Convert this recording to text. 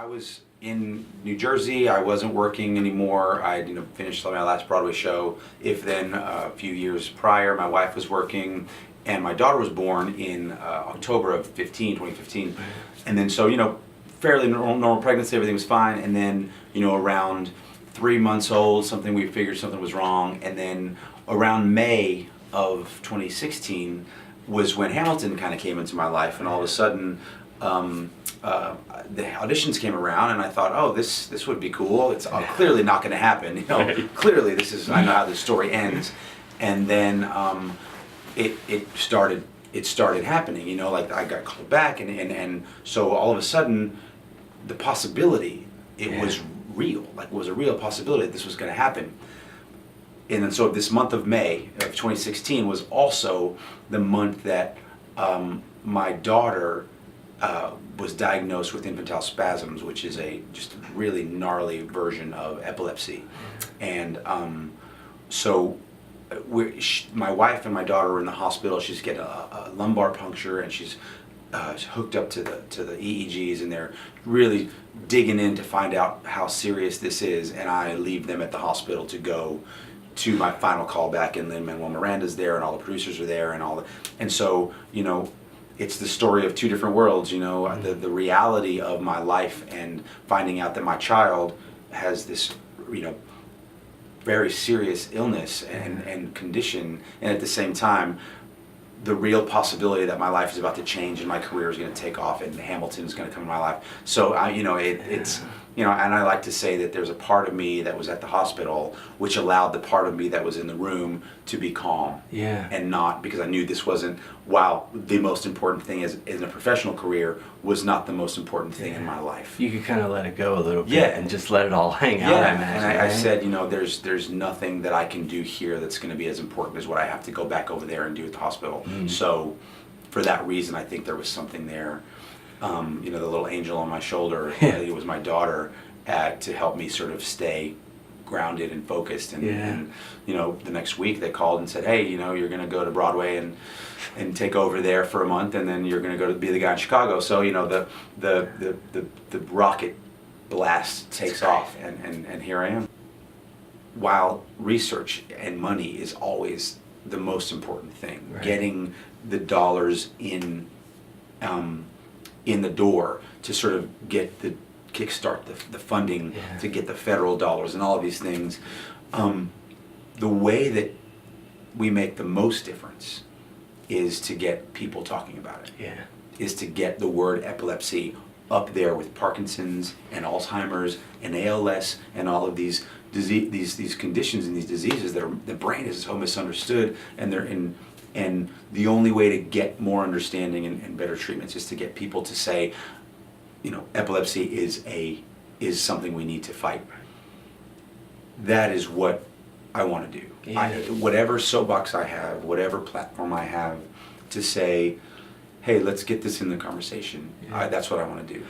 I was in New Jersey. I wasn't working anymore. I finished my last Broadway show. If then a few years prior, my wife was working, and my daughter was born in October of 2015. And then so fairly normal pregnancy, everything was fine. And then around 3 months old, we figured something was wrong. And then around May of 2016 was when Hamilton kind of came into my life, and all of a sudden the auditions came around, and I thought, oh, this would be cool. It's clearly not going to happen. Clearly I know how this story ends. And then it started happening. Like I got called back, and so all of a sudden the possibility was real. Like it was a real possibility that this was going to happen. And then so this month of May of 2016 was also the month that my daughter was diagnosed with infantile spasms, which is just a really gnarly version of epilepsy. And so my wife and my daughter were in the hospital. She's getting a lumbar puncture, and she's hooked up to the EEGs, and they're really digging in to find out how serious this is. And I leave them at the hospital to go to my final callback, and Lin-Manuel Miranda's there, and all the producers are there, and so it's the story of two different worlds. The reality of my life, and finding out that my child has this very serious illness and condition, and at the same time the real possibility that my life is about to change and my career is going to take off and Hamilton is going to come in my life. So it's and I like to say that there's a part of me that was at the hospital which allowed the part of me that was in the room to be calm. And not, because I knew this wasn't, while the most important thing in a professional career was not the most important thing in my life. You could kind of let it go a little bit and just let it all hang out, I imagine. And I said, there's nothing that I can do here that's going to be as important as what I have to go back over there and do at the hospital. So for that reason, I think there was something there. The little angel on my shoulder, it was my daughter, to help me sort of stay grounded and focused. And the next week they called and said, hey, you're going to go to Broadway and take over there for a month, and then you're going to go to be the guy in Chicago. So the rocket blast takes off, and here I am. While research and money is always the most important thing, getting the dollars in the door to sort of get the kickstart the funding, to get the federal dollars and all of these things. The way that we make the most difference is to get people talking about it. Is to get the word epilepsy up there with Parkinson's and Alzheimer's and ALS and all of these these conditions and these diseases that the brain is so misunderstood, and the only way to get more understanding and better treatments is to get people to say, epilepsy is something we need to fight. That is what I want to do. Whatever soapbox I have, whatever platform I have, to say, hey, let's get this in the conversation. That's what I want to do.